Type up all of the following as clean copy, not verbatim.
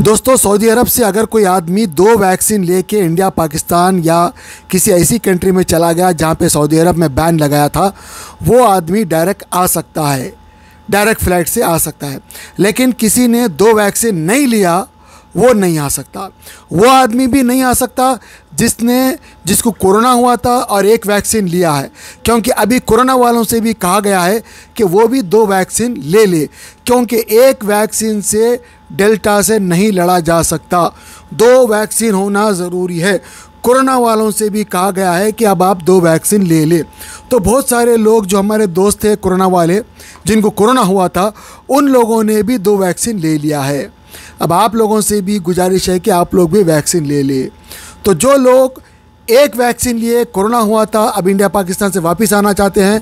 दोस्तों, सऊदी अरब से अगर कोई आदमी 2 वैक्सीन लेके इंडिया, पाकिस्तान या किसी ऐसी कंट्री में चला गया जहाँ पे सऊदी अरब में बैन लगाया था, वो आदमी डायरेक्ट आ सकता है, डायरेक्ट फ़्लाइट से आ सकता है। लेकिन किसी ने 2 वैक्सीन नहीं लिया, वो नहीं आ सकता। वो आदमी भी नहीं आ सकता जिसको कोरोना हुआ था और 1 वैक्सीन लिया है, क्योंकि अभी कोरोना वालों से भी कहा गया है कि वो भी 2 वैक्सीन ले ले, क्योंकि 1 वैक्सीन से डेल्टा से नहीं लड़ा जा सकता, 2 वैक्सीन होना ज़रूरी है। कोरोना वालों से भी कहा गया है कि अब आप 2 वैक्सीन ले लें। तो बहुत सारे लोग जो हमारे दोस्त थे कोरोना वाले, जिनको कोरोना हुआ था, उन लोगों ने भी 2 वैक्सीन ले लिया है। अब आप लोगों से भी गुजारिश है कि आप लोग भी वैक्सीन ले लें। तो जो लोग 1 वैक्सीन लिए, कोरोना हुआ था, अब इंडिया पाकिस्तान से वापस आना चाहते हैं,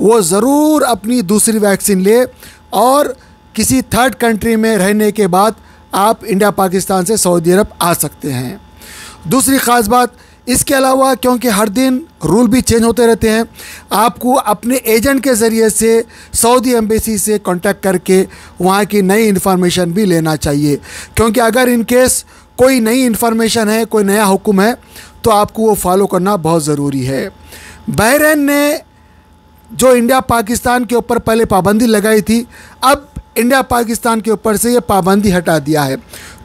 वो ज़रूर अपनी दूसरी वैक्सीन ले और किसी थर्ड कंट्री में रहने के बाद आप इंडिया पाकिस्तान से सऊदी अरब आ सकते हैं। दूसरी ख़ास बात इसके अलावा, क्योंकि हर दिन रूल भी चेंज होते रहते हैं, आपको अपने एजेंट के ज़रिए से सऊदी एम्बेसी से कांटेक्ट करके वहाँ की नई इन्फॉर्मेशन भी लेना चाहिए, क्योंकि अगर इन केस कोई नई इन्फॉर्मेशन है, कोई नया हुक्म है, तो आपको वो फॉलो करना बहुत ज़रूरी है। बहरीन ने जो इंडिया पाकिस्तान के ऊपर पहले पाबंदी लगाई थी, अब इंडिया पाकिस्तान के ऊपर से ये पाबंदी हटा दिया है।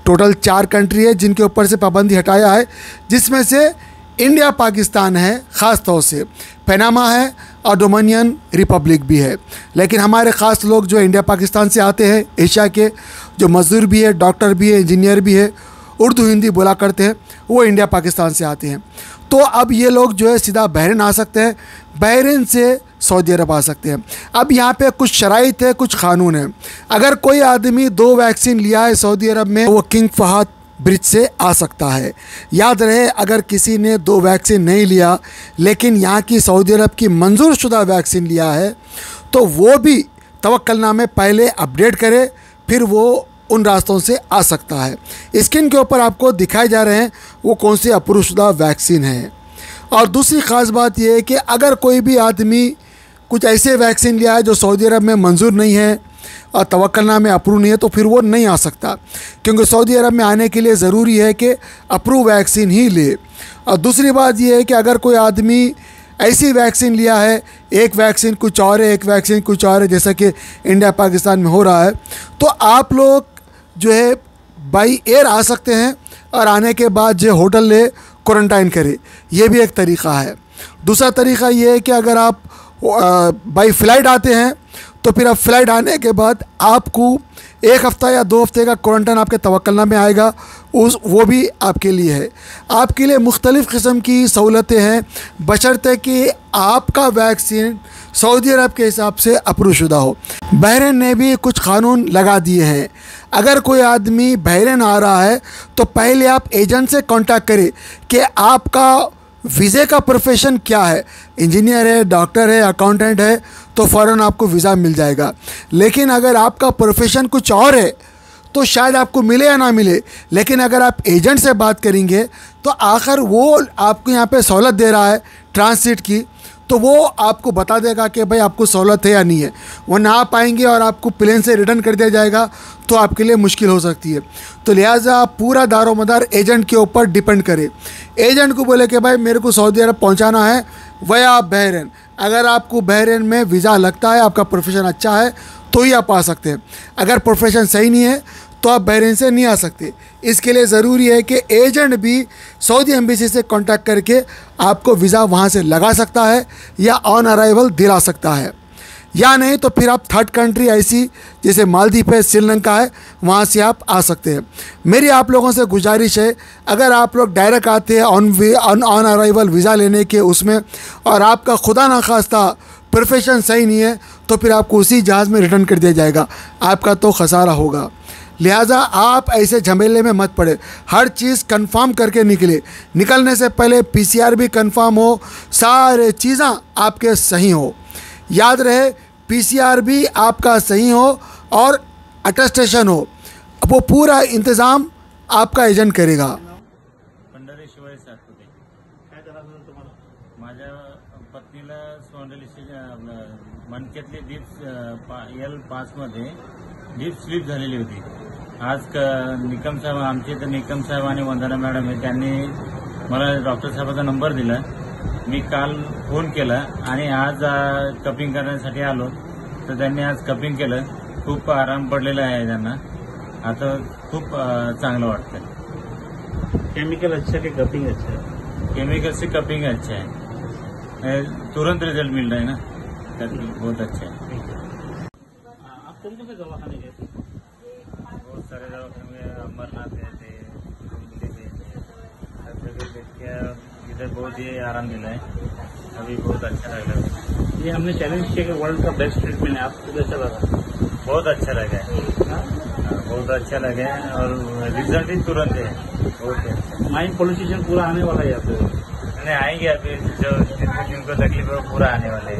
टोटल 4 कंट्री है जिनके ऊपर से पाबंदी हटाया है, जिसमें से इंडिया पाकिस्तान है, ख़ास तौर से पनामा है और डोमिनियन रिपब्लिक भी है। लेकिन हमारे ख़ास लोग जो इंडिया पाकिस्तान से आते हैं, एशिया के जो मज़दूर भी है, डॉक्टर भी है, इंजीनियर भी है, उर्दू हिंदी बोला करते हैं, वो इंडिया पाकिस्तान से आते हैं। तो अब ये लोग जो है सीधा बहरीन आ सकते हैं, बहरीन से सऊदी अरब आ सकते हैं। अब यहाँ पे कुछ शराइत है, कुछ कानून है। अगर कोई आदमी 2 वैक्सीन लिया है सऊदी अरब में, वो किंग फहद ब्रिज से आ सकता है। याद रहे, अगर किसी ने 2 वैक्सीन नहीं लिया लेकिन यहाँ की सऊदी अरब की मंजूर शुदा वैक्सीन लिया है, तो वो भी तवक्कुलनामे पहले अपडेट करे, फिर वो उन रास्तों से आ सकता है। स्क्रीन के ऊपर आपको दिखाए जा रहे हैं वो कौन सी अप्रूव शुदा वैक्सीन है। और दूसरी ख़ास बात यह है कि अगर कोई भी आदमी कुछ ऐसे वैक्सीन लिया है जो सऊदी अरब में मंजूर नहीं है और तवक्कुलनामे अप्रूव नहीं है, तो फिर वो नहीं आ सकता, क्योंकि सऊदी अरब में आने के लिए ज़रूरी है कि अप्रूव वैक्सीन ही ले। और दूसरी बात यह है कि अगर कोई आदमी ऐसी वैक्सीन लिया है, 1 वैक्सीन कुछ और है, 1 वैक्सीन कुछ और है, जैसा कि इंडिया पाकिस्तान में हो रहा है, तो आप लोग जो है बाई एयर आ सकते हैं और आने के बाद जो होटल ले क्वारंटाइन करें, ये भी एक तरीक़ा है। दूसरा तरीक़ा ये है कि अगर आप बाई फ़्लाइट आते हैं, तो फिर अब फ़्लाइट आने के बाद आपको 1 हफ़्ता या 2 हफ़्ते का क्वारंटाइन आपके तवक्कुलनामे में आएगा, वो भी आपके लिए है। आपके लिए मुख्तलिफ़ किस्म की सहूलतें हैं, बशर्ते कि आपका वैक्सीन सऊदी अरब के हिसाब से अप्रूव शुदा हो। बहरीन ने भी कुछ कानून लगा दिए हैं। अगर कोई आदमी बहरीन आ रहा है, तो पहले आप एजेंट से कांटेक्ट करें कि आपका वीज़े का प्रोफेशन क्या है, इंजीनियर है, डॉक्टर है, अकाउंटेंट है, तो फ़ौरन आपको वीज़ा मिल जाएगा। लेकिन अगर आपका प्रोफेशन कुछ और है, तो शायद आपको मिले या ना मिले। लेकिन अगर आप एजेंट से बात करेंगे, तो आखिर वो आपको यहाँ पे सहूलत दे रहा है ट्रांसिट की, तो वो आपको बता देगा कि भाई आपको सहूलत है या नहीं है। वो ना आ पाएंगे और आपको प्लेन से रिटर्न कर दिया जाएगा, तो आपके लिए मुश्किल हो सकती है। तो लिहाजा पूरा दारोमदार एजेंट के ऊपर डिपेंड करे। एजेंट को बोले कि भाई मेरे को सऊदी अरब पहुंचाना है वया बहरीन। अगर आपको बहरीन में वीज़ा लगता है, आपका प्रोफेशन अच्छा है, तो ही आप आ सकते हैं। अगर प्रोफेशन सही नहीं है, तो आप बहरीन से नहीं आ सकते। इसके लिए ज़रूरी है कि एजेंट भी सऊदी एम्बेसी से कांटेक्ट करके आपको वीज़ा वहाँ से लगा सकता है या ऑन अराइवल दिला सकता है, या नहीं तो फिर आप थर्ड कंट्री ऐसी जैसे मालदीव है, श्रीलंका है, वहाँ से आप आ सकते हैं। मेरी आप लोगों से गुजारिश है, अगर आप लोग डायरेक्ट आते हैं ऑन अराइवल वीज़ा लेने के उसमें, और आपका खुदा न खास्ता प्रोफेशन सही नहीं है, तो फिर आपको उसी जहाज़ में रिटर्न कर दिया जाएगा, आपका तो खसारा होगा। लिहाजा आप ऐसे झमेले में मत पड़े, हर चीज़ कंफर्म करके निकलने से पहले PCR भी कंफर्म हो, सारे चीज़ें आपके सही हो। याद रहे, PCR भी आपका सही हो और अटेस्टेशन हो, वो पूरा इंतज़ाम आपका एजेंट करेगा। पंढरी शिवाय सातपुते. काय त्रास होतो तुम्हाला? माझ्या पत्नीला मणक्यातली डीप L5 मध्ये डीप स्लीप झालेली होती आज निकम साहेब, आमचे तर निकम साहेब आणि वंदना मॅडम आहे, त्यांनी मला डॉक्टर साहेबाचा नंबर दिला. मी काल फोन केला आणि आज कपिंग करण्यासाठी आलो, तर त्यांनी आज कपिंग केलं. खूप आराम पडलेला आहे त्यांना, आता खूप चांगलं वाटतं. केमिकल अच्छा है कि कपिंग अच्छा है? केमिकल से कपिंग अच्छा है, तुरंत रिजल्ट मिल रहा है ना, बहुत अच्छा है. आप कौन कौन से दवाखाने गए थे? बहुत सारे दवाखाने में अमरनाथ गए थे, दिल्ली गए थे, सब जगह देख के इधर बहुत ही आराम मिला है, अभी बहुत अच्छा लग रहा है. ये हमने चैलेंज किया कि वर्ल्ड का बेस्ट ट्रीटमेंट है, आपको कैसा लगा? बहुत अच्छा लगा है, बहुत अच्छा लगा है और रिजल्ट ही तुरंत है, बहुत अच्छा. माइंड पोलिटिशियन पूरा आने वाला है यहाँ पे? नहीं, आएंगे अभी, जो जिनको तकलीफ है वो पूरा आने वाले हैं.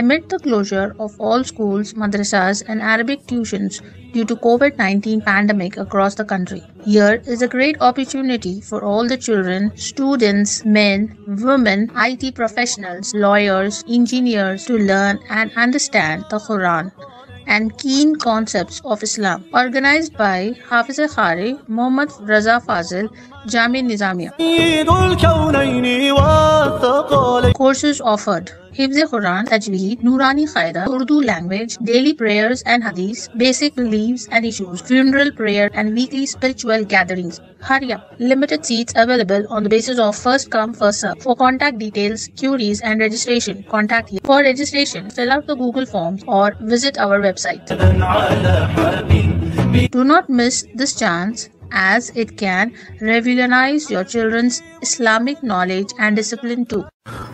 Amid the closure of all schools, madrasas and Arabic tuitions due to COVID-19 pandemic across the country, here is a great opportunity for all the children, students, men, women, IT professionals, lawyers, engineers to learn and understand the Quran and keen concepts of Islam. Organized by Hafiz Khari, Muhammad Raza Fazil, Jamia Nizamiya. Courses offered: Hifz Quran, Tajweed, Nurani Qaida, Urdu language, daily prayers and hadith, basic beliefs and issues, funeral prayer and weekly spiritual gatherings. Hurry up! Limited seats available on the basis of first come first serve. For contact details, queries and registration, contact here. For registration, fill out the Google forms or visit our website. Do not miss this chance, as it can revolutionize your children's Islamic knowledge and discipline too.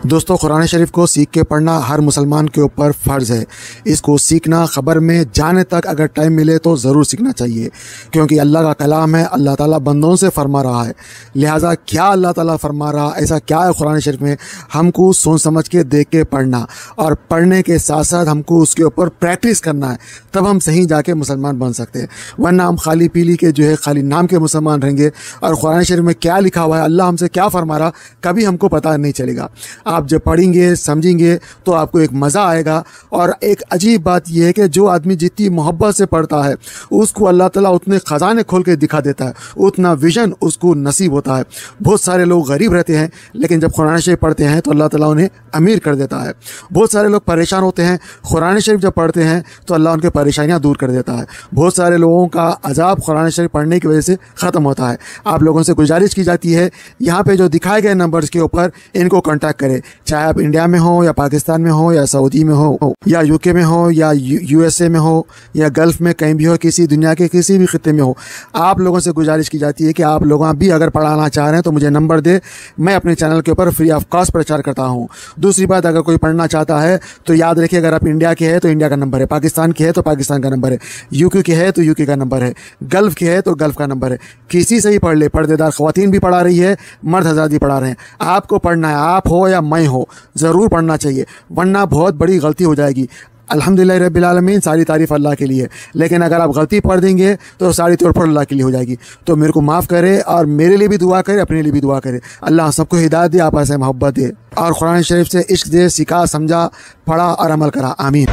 दोस्तों, कुरान शरीफ को सीख के पढ़ना हर मुसलमान के ऊपर फ़र्ज़ है. इसको सीखना, ख़बर में जाने तक अगर टाइम मिले तो ज़रूर सीखना चाहिए, क्योंकि अल्लाह का कलाम है. अल्लाह ताला बंदों से फरमा रहा है, लिहाजा क्या अल्लाह ताला फरमा रहा, ऐसा क्या है कुरान शरीफ में, हमको सोच समझ के देख के पढ़ना, और पढ़ने के साथ साथ हमको उसके ऊपर प्रैक्टिस करना है, तब हम सही जाके मुसलमान बन सकते हैं. वरना हम खाली पीली के जो है खाली नाम के मुसलमान रहेंगे और कुरान शरीफ में क्या लिखा हुआ है, अल्लाह हमसे क्या फरमा रहा, कभी हमको पता नहीं चलेगा. आप जब पढ़ेंगे, समझेंगे तो आपको एक मज़ा आएगा. और एक अजीब बात यह है कि जो आदमी जितनी मोहब्बत से पढ़ता है उसको अल्लाह ताला उतने ख़जाने खोल के दिखा देता है, उतना विजन उसको नसीब होता है. बहुत सारे लोग गरीब रहते हैं, लेकिन जब कुरान शरीफ पढ़ते हैं तो अल्लाह ताला उन्हें अमीर कर देता है. बहुत सारे लोग परेशान होते हैं, कुरान शरीफ जब पढ़ते हैं तो अल्लाह उनकी परेशानियाँ दूर कर देता है. बहुत सारे लोगों का अजाब कुरान शरीफ पढ़ने की वजह से ख़त्म होता है. आप लोगों से गुजारिश की जाती है, यहाँ पे जो दिखाए गए नंबर्स के ऊपर इनको कॉन्टैक्ट करें, चाहे आप इंडिया में हो या पाकिस्तान में हो या सऊदी में हो या यूके में हो या यूएसए में हो या गल्फ़ में कहीं भी हो, किसी दुनिया के किसी भी खित्ते में हो. आप लोगों से गुजारिश की जाती है कि आप लोग भी अगर पढ़ाना चाह रहे हैं तो मुझे नंबर दे, मैं अपने चैनल के ऊपर फ्री ऑफ कॉस्ट प्रचार करता हूँ. दूसरी बात, अगर कोई पढ़ना चाहता है तो याद रखिए, अगर आप इंडिया के हैं तो इंडिया का नंबर है, पाकिस्तान के है तो पाकिस्तान का नंबर है, यूके के है तो यूके का नंबर है, गल्फ़ के है तो गल्फ़ का नंबर है. किसी से ही पढ़ ले. पर्देदार ख़वातीन भी पढ़ा रही है, मर्द हज़रात भी पढ़ा रहे हैं. आपको पढ़ना है, आप हो या मैं हो, ज़रूर पढ़ना चाहिए, वरना बहुत बड़ी गलती हो जाएगी. अल्हम्दुलिल्लाह रब्बिल आलमीन, सारी तारीफ़ अल्लाह के लिए, लेकिन अगर आप गलती पढ़ देंगे तो सारी तौर अल्लाह के लिए हो जाएगी. तो मेरे को माफ़ करे और मेरे लिए भी दुआ करे, अपने लिए भी दुआ करे. अल्लाह सबको हिदायत दे, आपस में मोहब्बत दे और कुरान शरीफ से इश्क दे, सिखा, समझा, पढ़ा और अमल करा. आमीन.